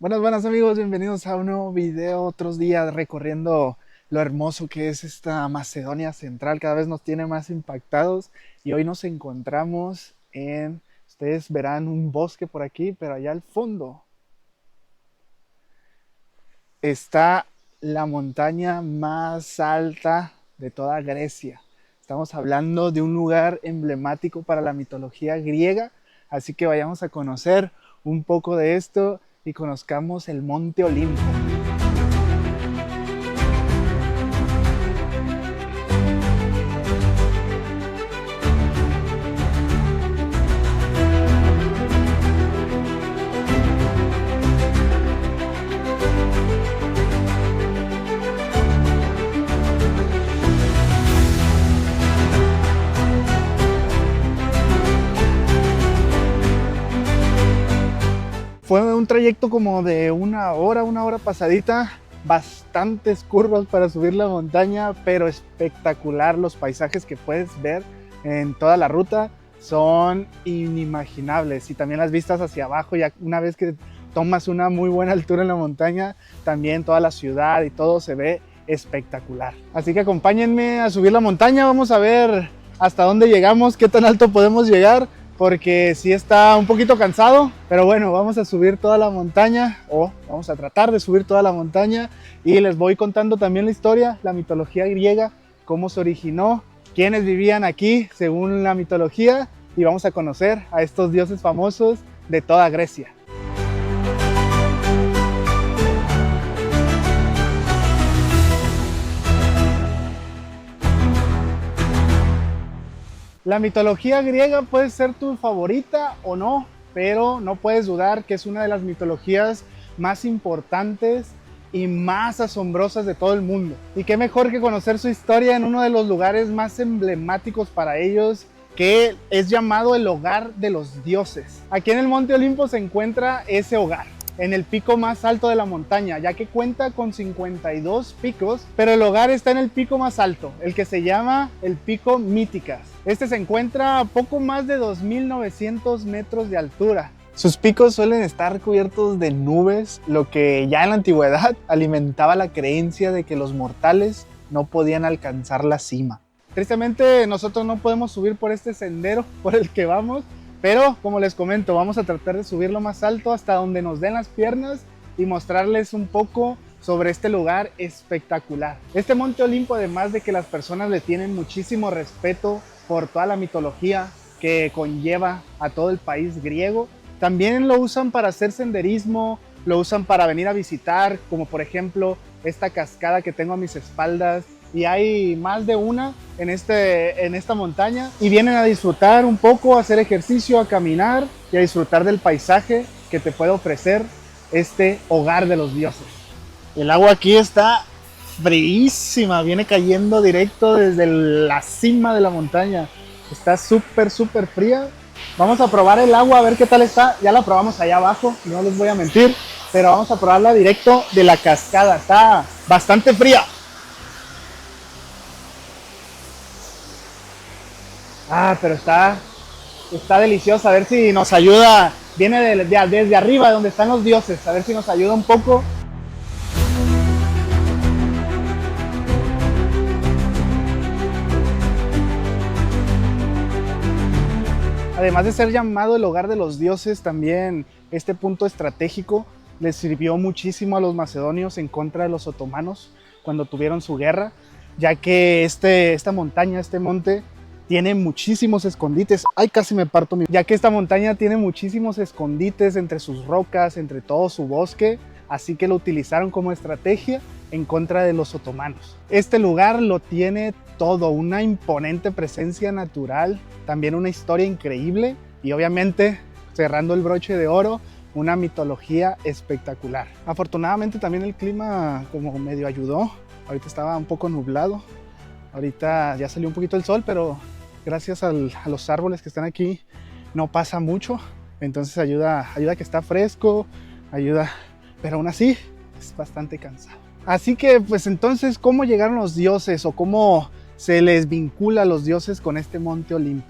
Buenas amigos, bienvenidos a un nuevo video, otros días recorriendo lo hermoso que es esta Macedonia Central, cada vez nos tiene más impactados y hoy nos encontramos ustedes verán un bosque por aquí, pero allá al fondo está la montaña más alta de toda Grecia. Estamos hablando de un lugar emblemático para la mitología griega, así que vayamos a conocer un poco de esto y conozcamos el Monte Olimpo. Fue un trayecto como de una hora pasadita, bastantes curvas para subir la montaña, pero espectacular. Los paisajes que puedes ver en toda la ruta son inimaginables, y también las vistas hacia abajo, ya una vez que tomas una muy buena altura en la montaña, también toda la ciudad y todo se ve espectacular. Así que acompáñenme a subir la montaña, vamos a ver hasta dónde llegamos, qué tan alto podemos llegar, porque sí está un poquito cansado, pero bueno, vamos a subir toda la montaña, o vamos a tratar de subir toda la montaña, y les voy contando también la historia, la mitología griega, cómo se originó, quiénes vivían aquí según la mitología, y vamos a conocer a estos dioses famosos de toda Grecia. La mitología griega puede ser tu favorita o no, pero no puedes dudar que es una de las mitologías más importantes y más asombrosas de todo el mundo. Y qué mejor que conocer su historia en uno de los lugares más emblemáticos para ellos, que es llamado el hogar de los dioses. Aquí en el Monte Olimpo se encuentra ese hogar, en el pico más alto de la montaña, ya que cuenta con 52 picos, pero el hogar está en el pico más alto, el que se llama el Pico Míticas. Este se encuentra a poco más de 2.900 metros de altura. Sus picos suelen estar cubiertos de nubes, lo que ya en la antigüedad alimentaba la creencia de que los mortales no podían alcanzar la cima. Tristemente nosotros no podemos subir por este sendero por el que vamos, pero como les comento, vamos a tratar de subir lo más alto hasta donde nos den las piernas y mostrarles un poco sobre este lugar espectacular. Este Monte Olimpo, además de que las personas le tienen muchísimo respeto por toda la mitología que conlleva a todo el país griego, también lo usan para hacer senderismo, lo usan para venir a visitar, como por ejemplo esta cascada que tengo a mis espaldas, y hay más de una en esta montaña, y vienen a disfrutar un poco, a hacer ejercicio, a caminar y a disfrutar del paisaje que te puede ofrecer este hogar de los dioses. El agua aquí está fríísima, viene cayendo directo desde la cima de la montaña, está súper fría. Vamos a probar el agua a ver qué tal está. Ya la probamos allá abajo, no les voy a mentir, pero vamos a probarla directo de la cascada. Está bastante fría. Pero está deliciosa. A ver si nos ayuda. Viene desde arriba, donde están los dioses. A ver si nos ayuda un poco. Además de ser llamado el hogar de los dioses, también este punto estratégico les sirvió muchísimo a los macedonios en contra de los otomanos cuando tuvieron su guerra, ya que esta montaña, este monte, tiene muchísimos escondites. Ay, casi me parto ya que esta montaña tiene muchísimos escondites entre sus rocas, entre todo su bosque, así que lo utilizaron como estrategia en contra de los otomanos. Este lugar lo tiene todo, una imponente presencia natural, también una historia increíble y obviamente, cerrando el broche de oro, una mitología espectacular. Afortunadamente también el clima como medio ayudó. Ahorita estaba un poco nublado, ahorita ya salió un poquito el sol, pero gracias a los árboles que están aquí no pasa mucho, entonces ayuda a que está fresco, ayuda, pero aún así es bastante cansado. Así que pues entonces, ¿cómo llegaron los dioses o cómo se les vincula a los dioses con este Monte Olimpo?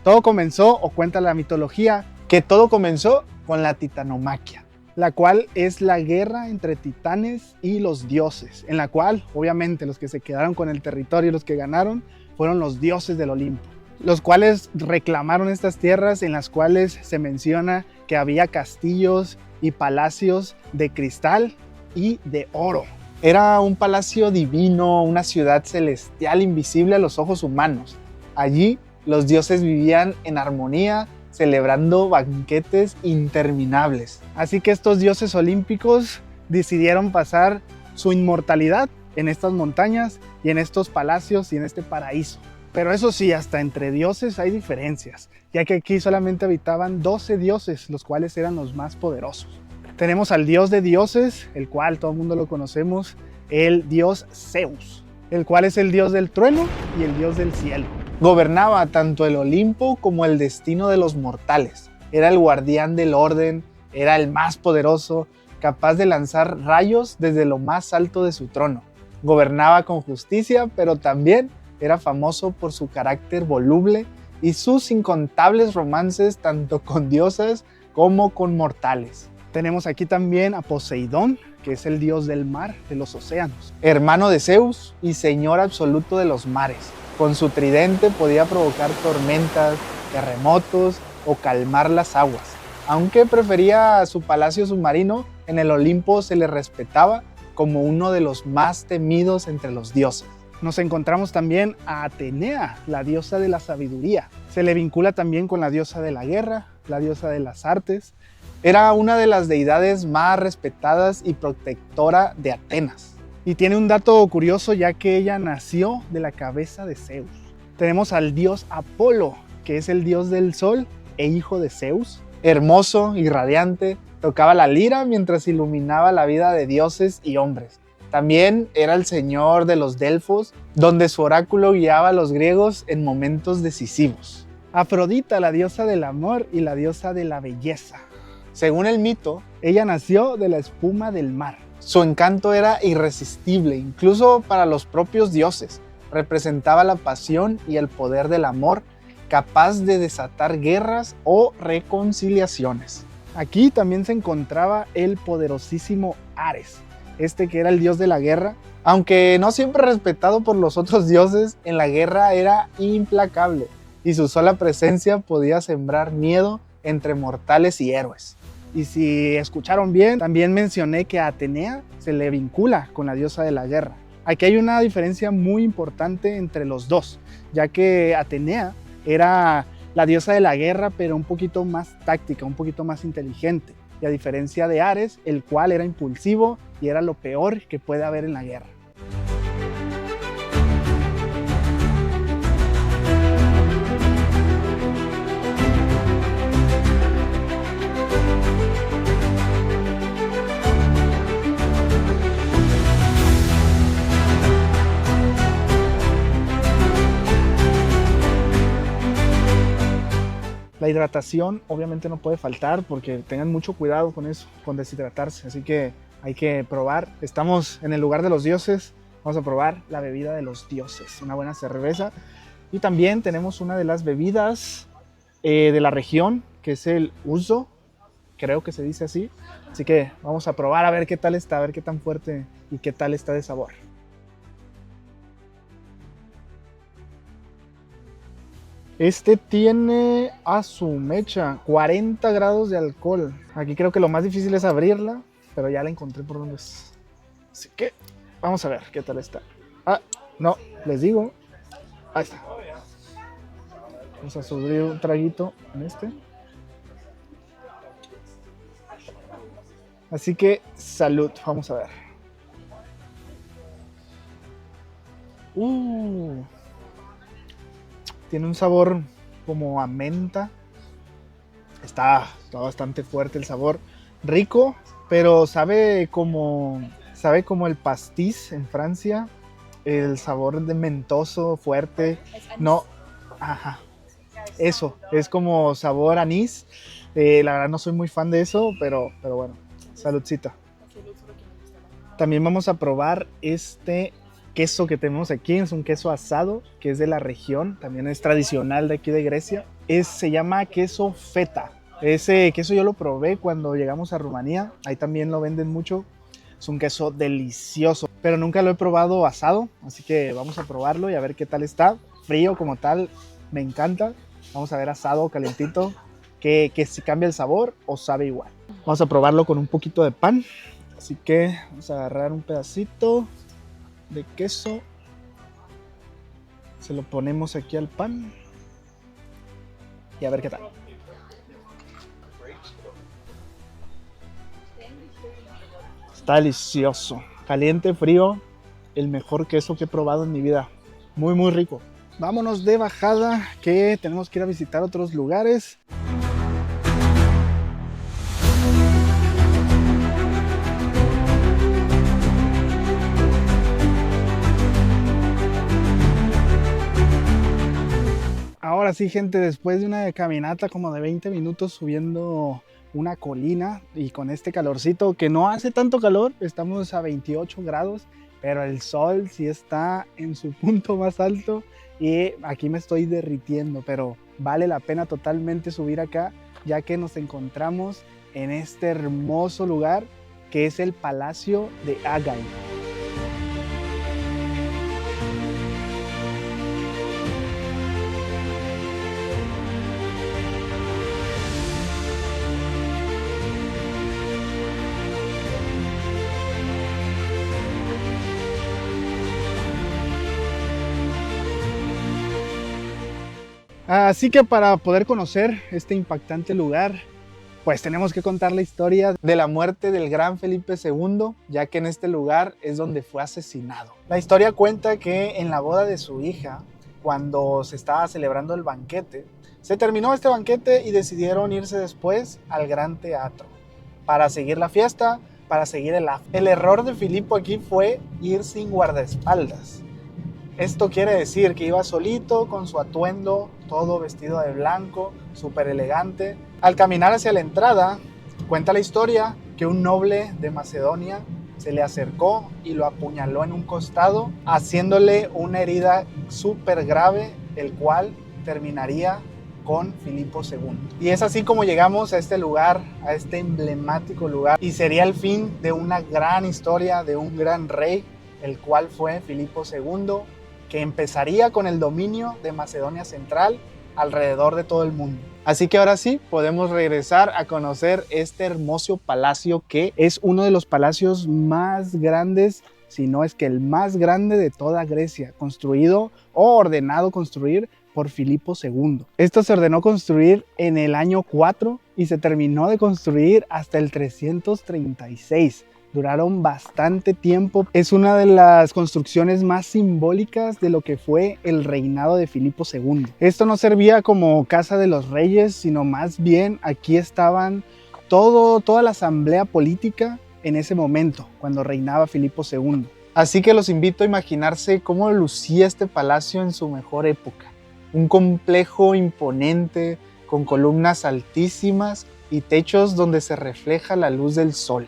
Todo comenzó, o cuenta la mitología, que todo comenzó con la titanomaquia. la cual es la guerra entre titanes y los dioses, en la cual obviamente los que se quedaron con el territorio y los que ganaron fueron los dioses del Olimpo, los cuales reclamaron estas tierras, en las cuales se menciona que había castillos y palacios de cristal y de oro. Era un palacio divino, una ciudad celestial invisible a los ojos humanos. Allí los dioses vivían en armonía, celebrando banquetes interminables. Así que estos dioses olímpicos decidieron pasar su inmortalidad en estas montañas y en estos palacios y en este paraíso. Pero eso sí, hasta entre dioses hay diferencias, ya que aquí solamente habitaban 12 dioses, los cuales eran los más poderosos. Tenemos al dios de dioses, el cual todo el mundo lo conocemos, el dios Zeus, el cual es el dios del trueno y el dios del cielo. Gobernaba tanto el Olimpo como el destino de los mortales. Era el guardián del orden, era el más poderoso, capaz de lanzar rayos desde lo más alto de su trono. Gobernaba con justicia, pero también era famoso por su carácter voluble y sus incontables romances tanto con diosas como con mortales. Tenemos aquí también a Poseidón, que es el dios del mar, de los océanos. Hermano de Zeus y señor absoluto de los mares. Con su tridente podía provocar tormentas, terremotos o calmar las aguas. Aunque prefería su palacio submarino, en el Olimpo se le respetaba como uno de los más temidos entre los dioses. Nos encontramos también a Atenea, la diosa de la sabiduría. Se le vincula también con la diosa de la guerra, la diosa de las artes. Era una de las deidades más respetadas y protectora de Atenas. Y tiene un dato curioso, ya que ella nació de la cabeza de Zeus. Tenemos al dios Apolo, que es el dios del sol e hijo de Zeus. Hermoso y radiante, tocaba la lira mientras iluminaba la vida de dioses y hombres. También era el señor de los Delfos, donde su oráculo guiaba a los griegos en momentos decisivos. Afrodita, la diosa del amor y la diosa de la belleza. Según el mito, ella nació de la espuma del mar. Su encanto era irresistible, incluso para los propios dioses. Representaba la pasión y el poder del amor, capaz de desatar guerras o reconciliaciones. Aquí también se encontraba el poderosísimo Ares, que era el dios de la guerra. Aunque no siempre respetado por los otros dioses, en la guerra era implacable y su sola presencia podía sembrar miedo entre mortales y héroes. Y si escucharon bien, también mencioné que a Atenea se le vincula con la diosa de la guerra. Aquí hay una diferencia muy importante entre los dos, ya que Atenea era la diosa de la guerra, pero un poquito más táctica, un poquito más inteligente. Y a diferencia de Ares, el cual era impulsivo y era lo peor que puede haber en la guerra. La hidratación obviamente no puede faltar, porque tengan mucho cuidado con eso, con deshidratarse, así que hay que probar. Estamos en el lugar de los dioses, vamos a probar la bebida de los dioses, una buena cerveza. Y también tenemos una de las bebidas de la región, que es el Ouzo, creo que se dice así. Así que vamos a probar a ver qué tal está, a ver qué tan fuerte y qué tal está de sabor. Tiene a su mecha 40 grados de alcohol. Aquí creo que lo más difícil es abrirla, pero ya la encontré por donde es. Así que vamos a ver qué tal está. Ah, no, les digo. Ahí está. Vamos a subir un traguito en este. Así que salud, vamos a ver. Tiene un sabor como a menta. Está bastante fuerte el sabor. Rico, pero sabe como el pastis en Francia. El sabor de mentoso fuerte. No, ajá. Eso, es como sabor anís. La verdad no soy muy fan de eso, pero bueno, saludcita. También vamos a probar queso que tenemos aquí. Es un queso asado que es de la región, también es tradicional de aquí de Grecia. Se llama queso feta. Ese queso yo lo probé cuando llegamos a Rumanía, ahí también lo venden mucho. Es un queso delicioso, pero nunca lo he probado asado, así que vamos a probarlo y a ver qué tal está. Frío como tal, me encanta. Vamos a ver asado, calentito, que si cambia el sabor o sabe igual. Vamos a probarlo con un poquito de pan, así que vamos a agarrar un pedacito de queso. Se lo ponemos aquí al pan y a ver qué tal. Está delicioso. Caliente, frío. El mejor queso que he probado en mi vida. Muy, muy rico. Vámonos de bajada que tenemos que ir a visitar otros lugares. Ahora sí, gente, después de una caminata como de 20 minutos subiendo una colina y con este calorcito que no hace tanto calor, estamos a 28 grados, pero el sol sí está en su punto más alto y aquí me estoy derritiendo, pero vale la pena totalmente subir acá, ya que nos encontramos en este hermoso lugar que es el Palacio de Agay. Así que para poder conocer este impactante lugar, pues tenemos que contar la historia de la muerte del gran Felipe II, ya que en este lugar es donde fue asesinado. La historia cuenta que en la boda de su hija, cuando se estaba celebrando el banquete, se terminó este banquete y decidieron irse después al Gran Teatro para seguir la fiesta, para seguir el after. El error de Filipo aquí fue ir sin guardaespaldas. Esto quiere decir que iba solito con su atuendo, todo vestido de blanco, súper elegante. Al caminar hacia la entrada, cuenta la historia que un noble de Macedonia se le acercó y lo apuñaló en un costado, haciéndole una herida súper grave, el cual terminaría con Filipo II. Y es así como llegamos a este lugar, a este emblemático lugar, y sería el fin de una gran historia de un gran rey, el cual fue Filipo II, que empezaría con el dominio de Macedonia Central alrededor de todo el mundo. Así que ahora sí, podemos regresar a conocer este hermoso palacio que es uno de los palacios más grandes, si no es que el más grande de toda Grecia, construido o ordenado construir por Filipo II. Esto se ordenó construir en el año 4 y se terminó de construir hasta el 336. Duraron bastante tiempo. Es una de las construcciones más simbólicas de lo que fue el reinado de Filipo II. Esto no servía como casa de los reyes, sino más bien aquí estaban toda la asamblea política en ese momento, cuando reinaba Filipo II. Así que los invito a imaginarse cómo lucía este palacio en su mejor época. Un complejo imponente, con columnas altísimas y techos donde se refleja la luz del sol.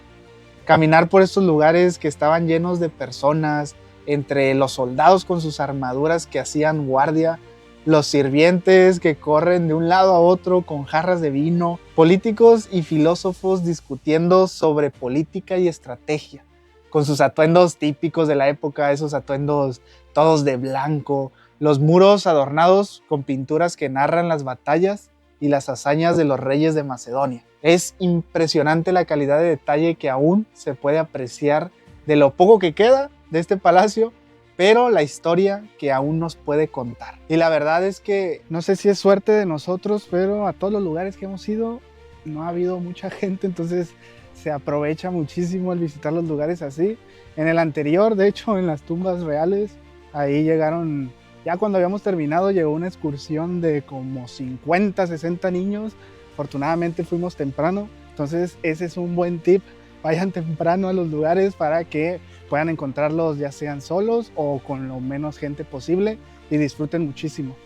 Caminar por estos lugares que estaban llenos de personas, entre los soldados con sus armaduras que hacían guardia, los sirvientes que corren de un lado a otro con jarras de vino, políticos y filósofos discutiendo sobre política y estrategia, con sus atuendos típicos de la época, esos atuendos todos de blanco, los muros adornados con pinturas que narran las batallas y las hazañas de los reyes de Macedonia. Es impresionante la calidad de detalle que aún se puede apreciar de lo poco que queda de este palacio, pero la historia que aún nos puede contar. Y la verdad es que no sé si es suerte de nosotros, pero a todos los lugares que hemos ido no ha habido mucha gente, entonces se aprovecha muchísimo el visitar los lugares así. En el anterior, de hecho, en las tumbas reales, ahí llegaron, ya cuando habíamos terminado, llegó una excursión de como 50, 60 niños. Afortunadamente fuimos temprano, entonces ese es un buen tip. Vayan temprano a los lugares para que puedan encontrarlos ya sean solos o con lo menos gente posible y disfruten muchísimo.